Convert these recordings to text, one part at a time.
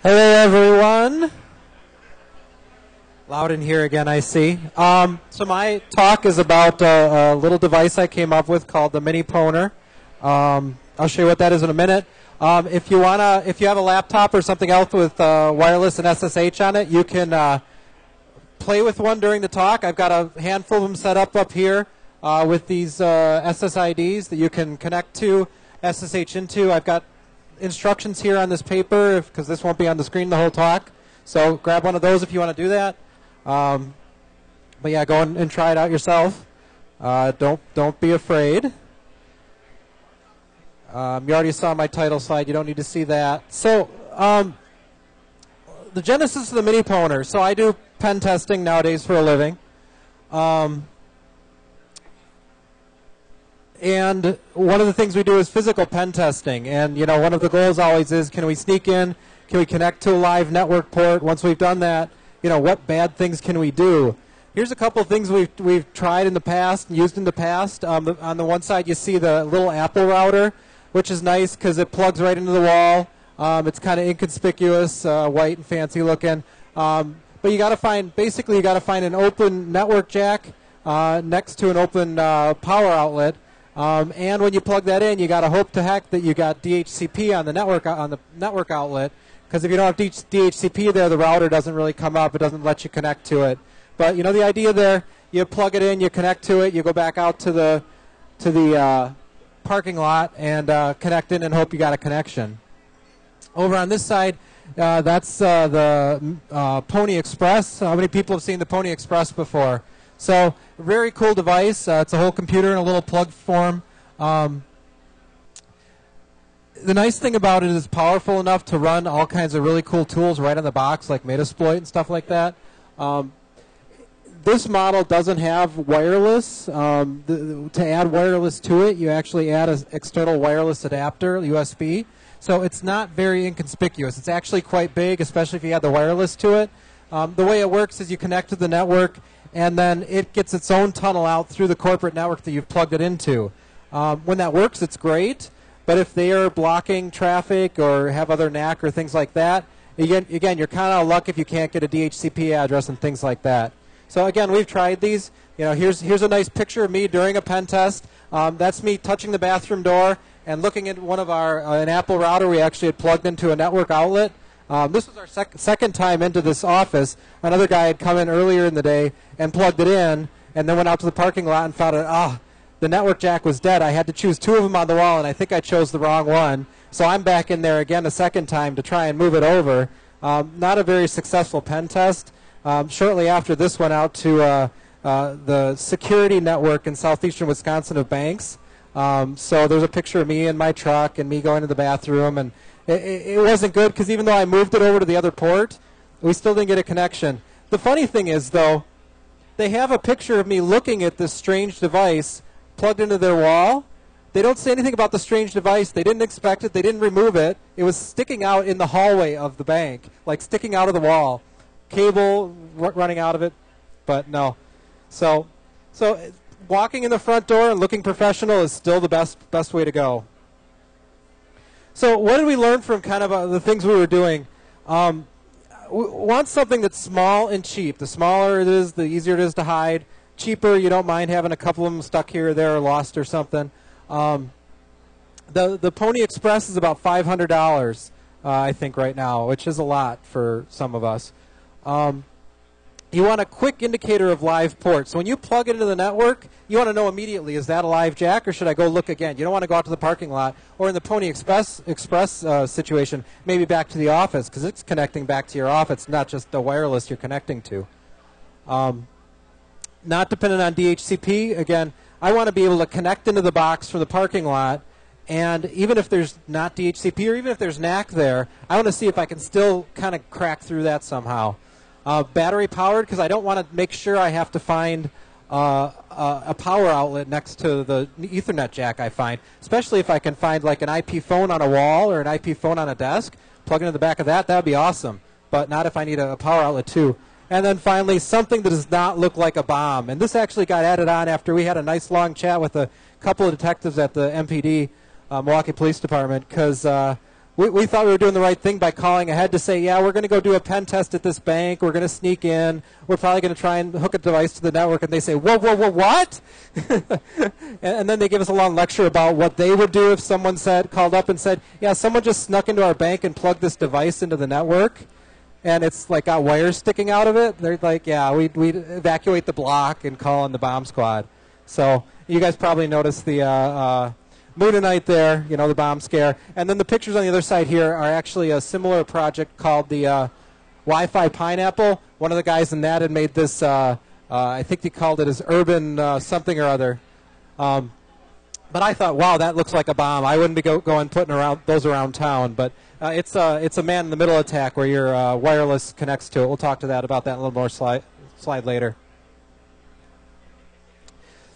Hello, everyone. Loud in here again, I see. So my talk is about a little device I came up with called the minipwner. I'll show you what that is in a minute. If you have a laptop or something else with wireless and SSH on it, you can play with one during the talk. I've got a handful of them set up here with these SSIDs that you can connect to, SSH into. I've got instructions here on this paper because this won't be on the screen the whole talk. So grab one of those if you want to do that. But yeah, go and try it out yourself. Don't be afraid. You already saw my title slide. You don't need to see that. So the genesis of the minipwner. So I do pen testing nowadays for a living. And one of the things we do is physical pen testing. And, you know, one of the goals always is, can we sneak in? Can we connect to a live network port? Once we've done that, you know, what bad things can we do? Here's a couple of things we've tried in the past and used in the past. On the one side, you see the little Apple router, which is nice because it plugs right into the wall. It's kind of inconspicuous, white and fancy looking. But you got to find, basically, you got to find an open network jack next to an open power outlet. And when you plug that in, you got to hope to heck that you got DHCP on the network outlet, because if you don't have DHCP there, the router doesn't really come up. It doesn't let you connect to it. But you know the idea there: you plug it in, you connect to it, you go back out to the parking lot and connect in and hope you got a connection. Over on this side, that's the Pony Express. How many people have seen the Pony Express before? So, very cool device. It's a whole computer in a little plug form. The nice thing about it is it's powerful enough to run all kinds of really cool tools right on the box, like Metasploit and stuff like that. This model doesn't have wireless. To add wireless to it, you actually add an external wireless adapter, USB. So it's not very inconspicuous. It's actually quite big, especially if you add the wireless to it. The way it works is you connect to the network, and then it gets its own tunnel out through the corporate network that you've plugged it into. When that works, it's great, but if they are blocking traffic or have other NAC or things like that, again, you're kind of lucky if you can't get a DHCP address and things like that. So again, we've tried these. You know, here's a nice picture of me during a pen test. That's me touching the bathroom door and looking at one of an Apple router we actually had plugged into a network outlet. This was our second time into this office. Another guy had come in earlier in the day and plugged it in, and then went out to the parking lot and found out, the network jack was dead. I had to choose two of them on the wall, and I think I chose the wrong one. So I'm back in there again a second time to try and move it over. Not a very successful pen test. Shortly after this went out to the security network in southeastern Wisconsin of banks. So there's a picture of me in my truck and me going to the bathroom, and it wasn't good because even though I moved it over to the other port, we still didn't get a connection. The funny thing is, though, they have a picture of me looking at this strange device plugged into their wall. They don't say anything about the strange device. They didn't expect it. They didn't remove it. It was sticking out in the hallway of the bank, like sticking out of the wall. Cable running out of it, but no. So walking in the front door and looking professional is still the best way to go. So what did we learn from kind of the things we were doing? We want something that's small and cheap. The smaller it is, the easier it is to hide. Cheaper, you don't mind having a couple of them stuck here or there or lost or something. The Pony Express is about $500, I think, right now, which is a lot for some of us. You want a quick indicator of live ports. So when you plug it into the network, you want to know immediately, is that a live jack or should I go look again? You don't want to go out to the parking lot, or in the Pony Express situation, maybe back to the office, because it's connecting back to your office, not just the wireless you're connecting to. Not dependent on DHCP. Again, I want to be able to connect into the box from the parking lot, and even if there's not DHCP or even if there's NAC there, I want to see if I can still kind of crack through that somehow. Battery powered, because I don't want to make sure I have to find a power outlet next to the Ethernet jack I find, especially if I can find like an IP phone on a wall or an IP phone on a desk. Plug into the back of that would be awesome, but not if I need a power outlet too. And then finally, something that does not look like a bomb. And this actually got added on after we had a nice long chat with a couple of detectives at the MPD, Milwaukee Police Department, because we thought we were doing the right thing by calling ahead to say, yeah, we're going to go do a pen test at this bank. We're going to sneak in. We're probably going to try and hook a device to the network. And they say, whoa, whoa, whoa, what? and then they give us a long lecture about what they would do if someone called up and said, yeah, someone just snuck into our bank and plugged this device into the network. And it's like got wires sticking out of it. They're like, yeah, we'd evacuate the block and call in the bomb squad. So you guys probably noticed the Moonanite there, you know, the bomb scare. And then the pictures on the other side here are actually a similar project called the Wi-Fi Pineapple. One of the guys in that had made this, I think he called it as urban something or other. But I thought, wow, that looks like a bomb. I wouldn't be going putting those around town. But it's a man-in-the-middle attack where your wireless connects to it. We'll talk about that in a little more slide later.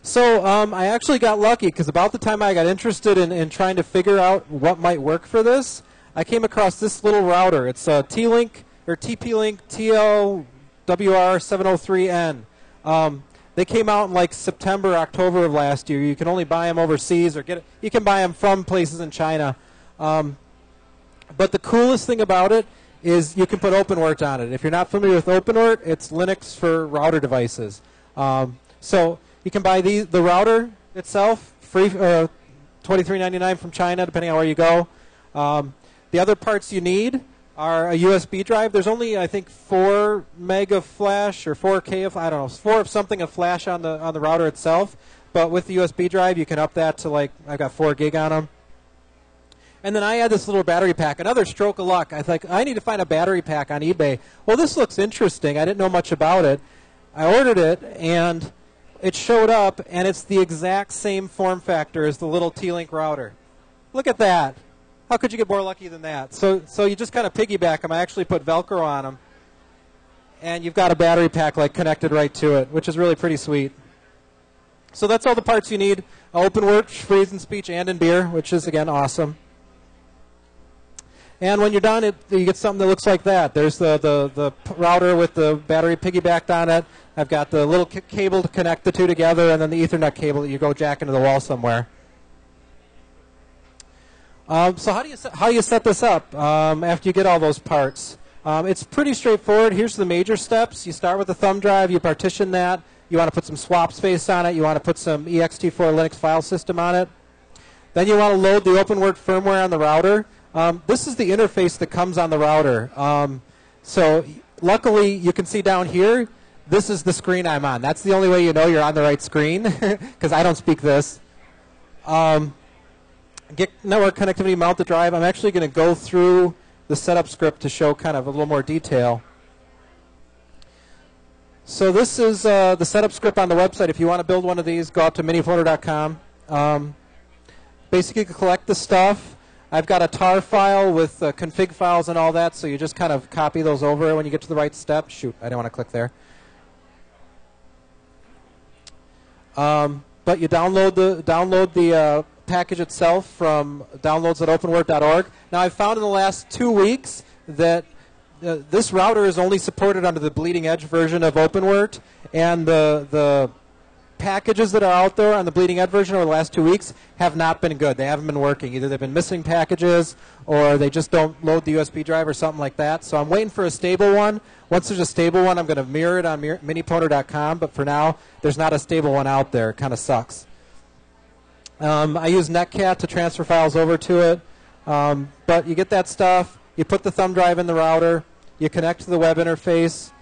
So I actually got lucky because about the time I got interested in trying to figure out what might work for this, I came across this little router. It's a T-Link or TP-Link TLWR703N. They came out in like September, October of last year. You can only buy them overseas or you can buy them from places in China. But the coolest thing about it is you can put OpenWrt on it. If you're not familiar with OpenWrt, it's Linux for router devices. So you can buy the router itself, free, $23.99 from China, depending on where you go. The other parts you need are a USB drive. There's only, I think, 4 meg of flash or 4K of, I don't know, 4 of something of flash on the router itself. But with the USB drive, you can up that to like, I've got 4 gig on them. And then I had this little battery pack, another stroke of luck. I thought, I need to find a battery pack on eBay. Well, this looks interesting. I didn't know much about it. I ordered it, and it showed up, and it's the exact same form factor as the little T-Link router. Look at that. How could you get more lucky than that? So you just kind of piggyback them. I actually put Velcro on them, and you've got a battery pack like connected right to it, which is really pretty sweet. So that's all the parts you need. OpenWrt, freeze in speech and in beer, which is, again, awesome. And when you're done, you get something that looks like that. There's the router with the battery piggybacked on it. I've got the little cable to connect the two together, and then the Ethernet cable that you go jack into the wall somewhere. So how do you set this up after you get all those parts? It's pretty straightforward. Here's the major steps. You start with the thumb drive. You partition that. You want to put some swap space on it. You want to put some ext4 Linux file system on it. Then you want to load the OpenWrt firmware on the router. This is the interface that comes on the router. So luckily, you can see down here, this is the screen I'm on. That's the only way you know you're on the right screen, because I don't speak this. Get network connectivity, mount the drive. I'm actually going to go through the setup script to show kind of a little more detail. So this is the setup script on the website. If you want to build one of these, go out to minipwner.com. Basically, collect the stuff. I've got a tar file with config files and all that, so you just kind of copy those over when you get to the right step. Shoot, I didn't want to click there. But you download the package itself from downloads.openwrt.org. Now, I've found in the last 2 weeks that this router is only supported under the bleeding edge version of OpenWrt, and the packages that are out there on the bleeding edge version over the last 2 weeks have not been good. They haven't been working. Either they've been missing packages or they just don't load the USB drive or something like that. So I'm waiting for a stable one. Once there's a stable one, I'm going to mirror it on minipwner.com, but for now, there's not a stable one out there. It kind of sucks. I use Netcat to transfer files over to it. But you get that stuff, you put the thumb drive in the router, you connect to the web interface,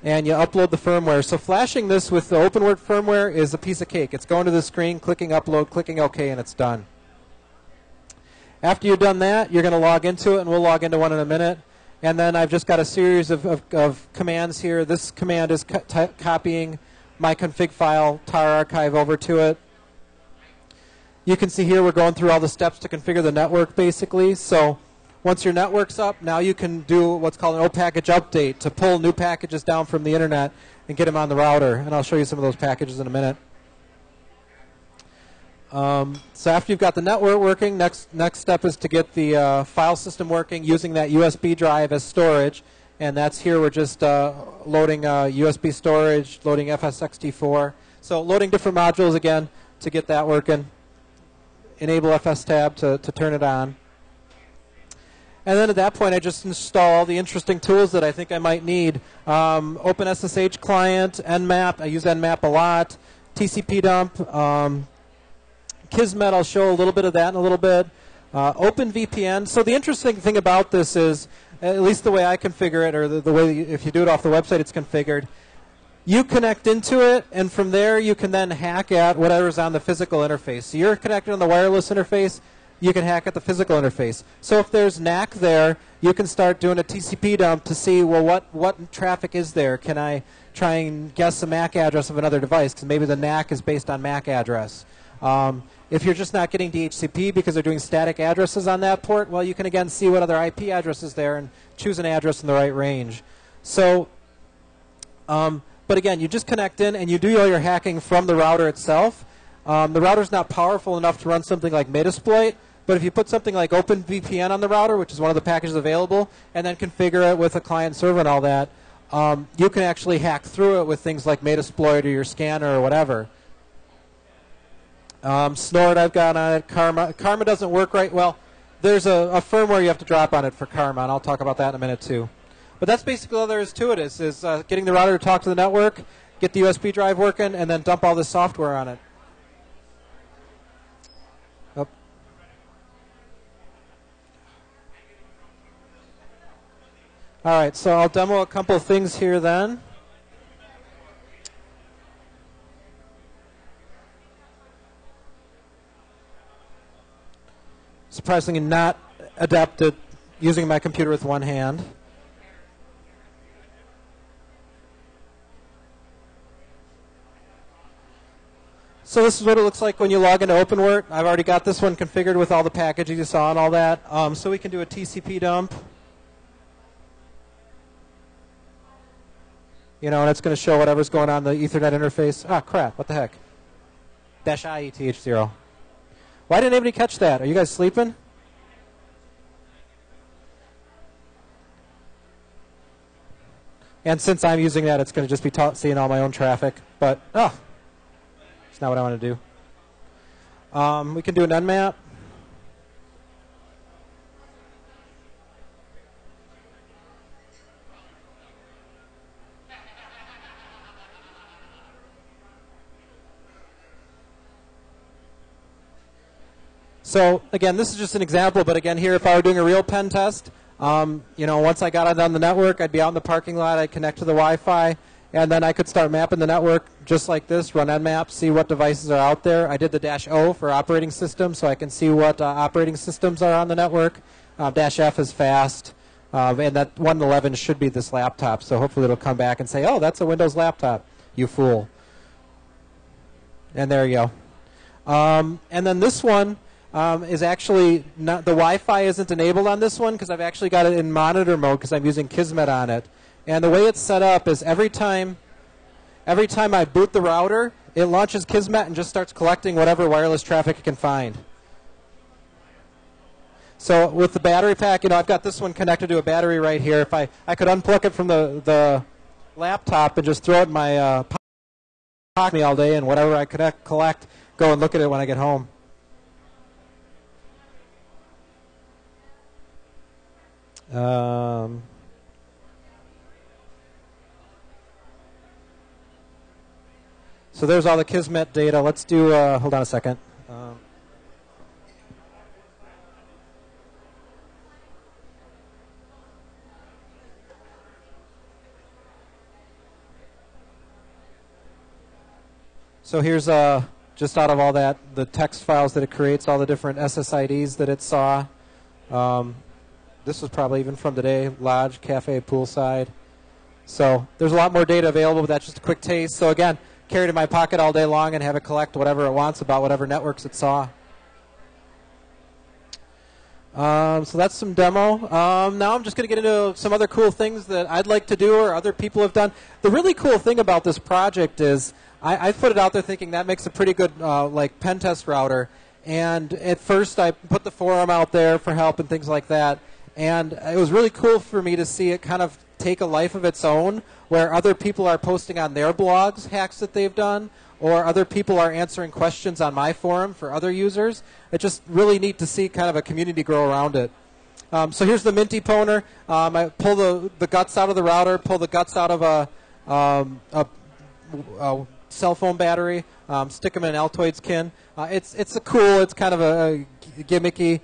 and you upload the firmware. So flashing this with the OpenWrt firmware is a piece of cake. It's going to the screen, clicking upload, clicking OK, and it's done. After you've done that, you're going to log into it, and we'll log into one in a minute. And then I've just got a series of commands here. This command is copying my config file tar archive over to it. You can see here we're going through all the steps to configure the network, basically. So once your network's up, now you can do what's called an O-package update to pull new packages down from the internet and get them on the router. And I'll show you some of those packages in a minute. So after you've got the network working, next step is to get the file system working using that USB drive as storage. And that's here. We're just loading USB storage, loading FSXT4. So loading different modules again to get that working. Enable FS tab to turn it on. And then at that point, I just install all the interesting tools that I think I might need. OpenSSH client, Nmap. I use Nmap a lot. TCP dump. Kismet, I'll show a little bit of that in a little bit. OpenVPN. So the interesting thing about this is, at least the way I configure it, or the way if you do it off the website it's configured, you connect into it, and from there you can then hack at whatever's on the physical interface. So you're connected on the wireless interface, you can hack at the physical interface. So if there's NAC there, you can start doing a TCP dump to see, well, what traffic is there? Can I try and guess the MAC address of another device? Because maybe the NAC is based on MAC address. If you're just not getting DHCP because they're doing static addresses on that port, well, you can again see what other IP address is there and choose an address in the right range. So, but again, you just connect in and you do all your hacking from the router itself. The router's not powerful enough to run something like Metasploit, but if you put something like OpenVPN on the router, which is one of the packages available, and then configure it with a client server and all that, you can actually hack through it with things like Metasploit or your scanner or whatever. Snort I've got on it. Karma doesn't work right. Well, there's a firmware you have to drop on it for Karma, and I'll talk about that in a minute too. But that's basically all there is to it, is getting the router to talk to the network, get the USB drive working, and then dump all this software on it. Oh. All right, so I'll demo a couple of things here then. Surprisingly not adept at using my computer with one hand. So this is what it looks like when you log into OpenWrt. I've already got this one configured with all the packages you saw and all that. So we can do a TCP dump. You know, and it's going to show whatever's going on the Ethernet interface. Ah, crap, what the heck? -I ETH0. Why didn't anybody catch that? Are you guys sleeping? And since I'm using that, it's going to just be seeing all my own traffic. But, oh, it's not what I want to do. We can do an Nmap. So again, this is just an example, but again, here, if I were doing a real pen test, you know, once I got it on the network, I'd be out in the parking lot, I'd connect to the Wi-Fi, and then I could start mapping the network just like this, run Nmap, see what devices are out there. I did the -O for operating system, so I can see what operating systems are on the network. -F is fast, and that 111 should be this laptop, so hopefully it'll come back and say, oh, that's a Windows laptop, you fool. And there you go. And then this one, is actually not, the Wi-Fi isn't enabled on this one because I've actually got it in monitor mode because I'm using Kismet on it. And the way it's set up is every time I boot the router, it launches Kismet and just starts collecting whatever wireless traffic it can find. So with the battery pack, you know, I've got this one connected to a battery right here. If I could unplug it from the laptop and just throw it in my pocket all day, and whatever I collect, go and look at it when I get home. So there's all the Kismet data. Let's do, hold on a second. So here's just out of all that, the text files that it creates, all the different SSIDs that it saw. This was probably even from today, lodge, cafe, poolside. So there's a lot more data available, but that's just a quick taste. So again, carry it in my pocket all day long and have it collect whatever it wants about whatever networks it saw. So that's some demo. Now I'm just going to get into some other cool things that I'd like to do or other people have done. The really cool thing about this project is I put it out there thinking that makes a pretty good like pen test router. And at first I put the forum out there for help and things like that. And it was really cool for me to see it kind of take a life of its own, where other people are posting on their blogs hacks that they've done, or other people are answering questions on my forum for other users. It's just really neat to see kind of a community grow around it. So here's the minipwner. I pull the guts out of the router, pull the guts out of a cell phone battery, stick them in an Altoids can. It's kind of a gimmicky.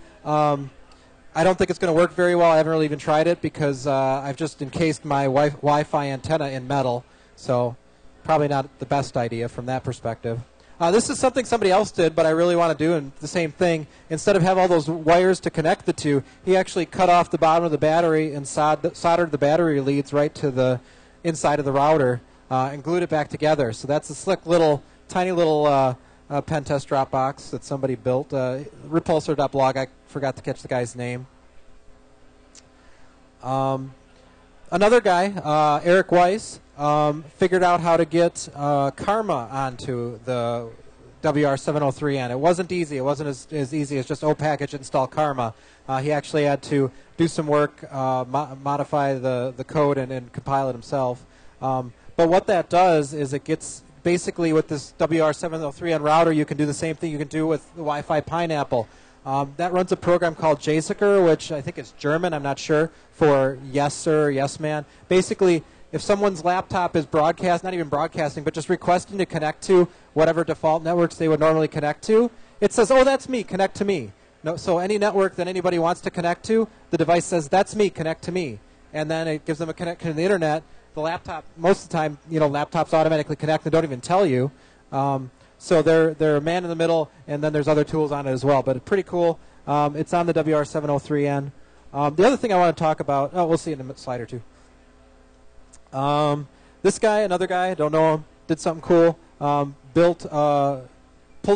I don't think it's going to work very well. I haven't really even tried it because I've just encased my Wi-Fi antenna in metal, so probably not the best idea from that perspective. This is something somebody else did, but I really want to do and the same thing. Instead of have all those wires to connect the two, he actually cut off the bottom of the battery and soldered the battery leads right to the inside of the router and glued it back together. So that's a slick little, tiny little pen test drop box that somebody built. Repulsor.blog, I forgot to catch the guy's name. Another guy, Eric Weiss, figured out how to get Karma onto the WR703N. It wasn't easy. It wasn't as easy as just package install Karma. He actually had to do some work, modify the code, and compile it himself. But what that does is it gets, basically with this WR703N router, you can do the same thing you can do with the Wi-Fi Pineapple. That runs a program called JSICR, which I think is German, I'm not sure, for yes sir, yes man. Basically, if someone's laptop is not even broadcasting, but just requesting to connect to whatever default networks they would normally connect to, it says, oh, that's me, connect to me. No, so any network that anybody wants to connect to, the device says, that's me, connect to me. And then it gives them a connection to the internet. The laptop, most of the time, laptops automatically connect and don't even tell you. So they're a man in the middle, and then there's other tools on it as well. But it's pretty cool. It's on the WR703N. The other thing I want to talk about, we'll see in a slide or two. This guy, another guy, I don't know him, did something cool. Pulled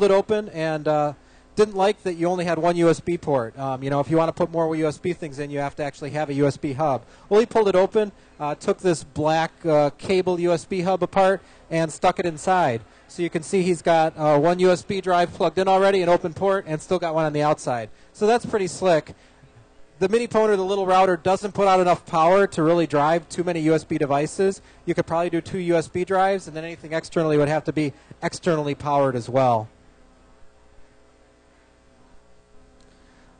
it open and didn't like that you only had one USB port. If you want to put more USB things in, you have to actually have a USB hub. Well, he pulled it open, took this black cable USB hub apart, and stuck it inside. So you can see he's got one USB drive plugged in already, an open port, and still got one on the outside. So that's pretty slick. The minipwner, the little router, doesn't put out enough power to really drive too many USB devices. You could probably do 2 USB drives, and then anything externally would have to be externally powered as well.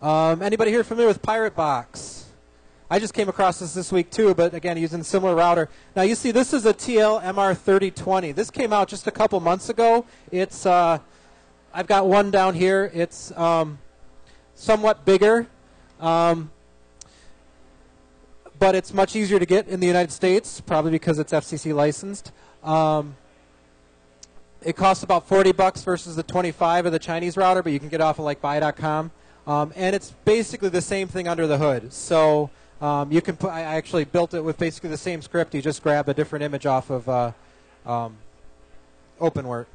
Anybody here familiar with Pirate Box? I just came across this week too, but again, using a similar router. Now you see this is a TL MR3020. This came out just a couple months ago. It's I've got one down here. It's somewhat bigger, but it's much easier to get in the United States, probably because it's FCC licensed. It costs about $40 versus the 25 of the Chinese router, but you can get off of like buy.com. And it's basically the same thing under the hood. So you can put, I actually built it with basically the same script. You just grab a different image off of OpenWrt.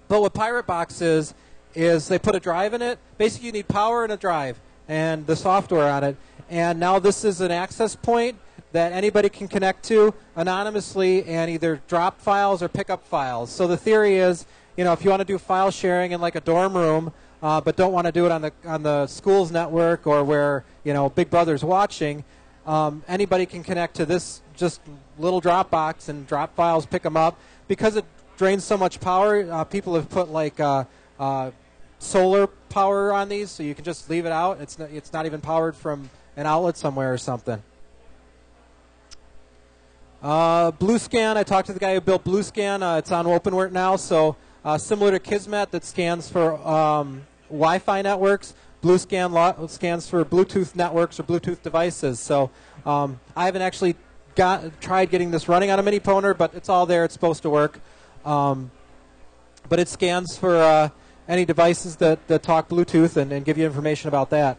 But what Pirate Box is they put a drive in it. Basically, you need power and a drive and the software on it. And now this is an access point that anybody can connect to anonymously and either drop files or pick up files. So the theory is, if you want to do file sharing in like a dorm room, but don't want to do it on the school's network or where Big Brother's watching, anybody can connect to this just little drop box and drop files, pick them up. Because it drains so much power, people have put like solar power on these, so you can just leave it out. It's not even powered from an outlet somewhere or something. BlueScan, I talked to the guy who built BlueScan. It's on OpenWrt now, so similar to Kismet that scans for Wi-Fi networks, BlueScan scans for Bluetooth networks or Bluetooth devices. So I haven't actually tried getting this running on a minipwner, but it's all there. It's supposed to work. But it scans for any devices that talk Bluetooth and give you information about that.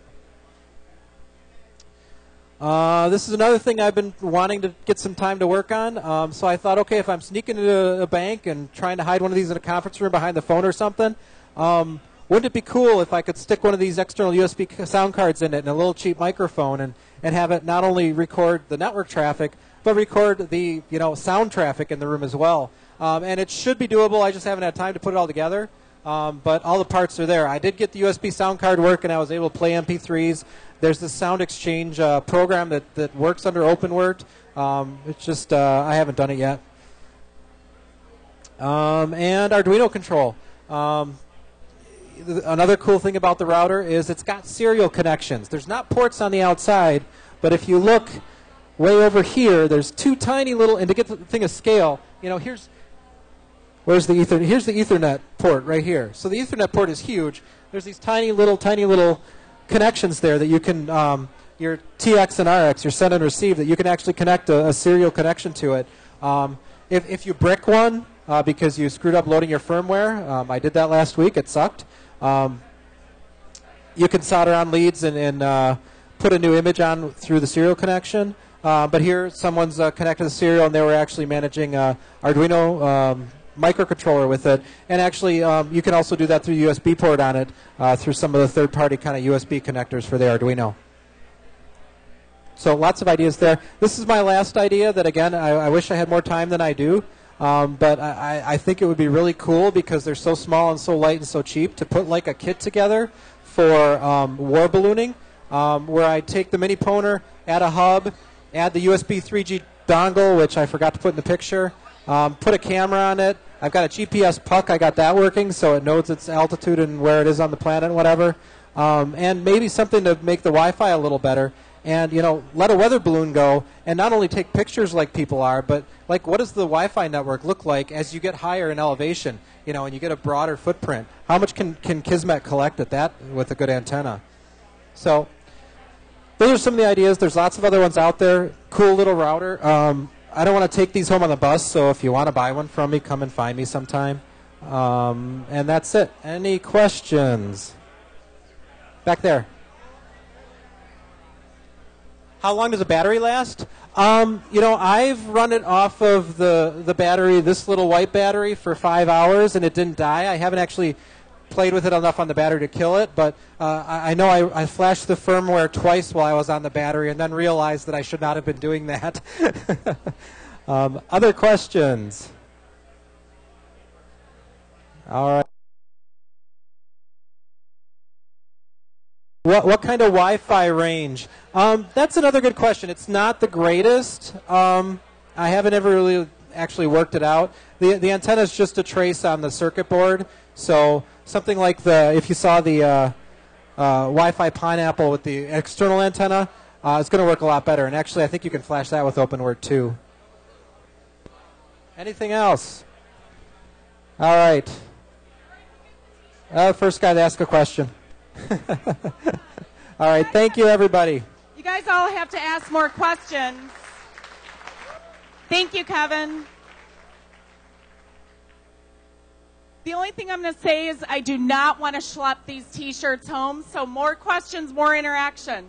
This is another thing I've been wanting to get some time to work on. So I thought, okay, if I'm sneaking into a bank and trying to hide one of these in a conference room behind the phone or something, wouldn't it be cool if I could stick one of these external USB sound cards in it and a little cheap microphone and have it not only record the network traffic, but record the sound traffic in the room as well. And it should be doable. I just haven't had time to put it all together. But all the parts are there. I did get the USB sound card working. I was able to play MP3s. There's this sound exchange program that works under OpenWrt. It's just I haven't done it yet. And Arduino control. another cool thing about the router is it's got serial connections. There's not ports on the outside, but if you look way over here, there's two tiny little, and to get the thing of scale, you know, here's the Ethernet port right here. So the Ethernet port is huge. There's these tiny little connections there that you can, your TX and RX, your send and receive, that you can actually connect a serial connection to it. If you brick one because you screwed up loading your firmware, I did that last week. It sucked. You can solder on leads and put a new image on through the serial connection. But here, someone's connected the serial, and they were actually managing Arduino microcontroller with it. And actually, you can also do that through USB port on it through some of the third-party kind of USB connectors for the Arduino. So lots of ideas there. This is my last idea that, again, I wish I had more time than I do. But I think it would be really cool because they're so small and so light and so cheap to put like a kit together for war ballooning where I take the minipwner, add a hub, add the USB 3G dongle, which I forgot to put in the picture, put a camera on it. I've got a GPS puck. I got that working so it knows its altitude and where it is on the planet and whatever. And maybe something to make the Wi-Fi a little better. And, you know, let a weather balloon go and not only take pictures like people are, but, like, what does the Wi-Fi network look like as you get higher in elevation, you know, and you get a broader footprint? How much can Kismet collect at that with a good antenna? So those are some of the ideas. There's lots of other ones out there. Cool little router. I don't want to take these home on the bus, so if you want to buy one from me, come and find me sometime. And that's it. Any questions? Back there. How long does a battery last? You know, I've run it off of the battery, this little white battery, for 5 hours, and it didn't die. I haven't actually played with it enough on the battery to kill it, but I know I flashed the firmware twice while I was on the battery and then realized that I should not have been doing that. Other questions? All right. What kind of Wi-Fi range? That's another good question. It's not the greatest. I haven't ever really actually worked it out. The antenna is just a trace on the circuit board. So something like if you saw the Wi-Fi Pineapple with the external antenna, it's going to work a lot better. And actually, I think you can flash that with OpenWord too. Anything else? All right. First guy to ask a question. All right, thank you, everybody. You guys all have to ask more questions. Thank you, Kevin. The only thing I'm going to say is I do not want to schlep these T-shirts home, so more questions, more interaction.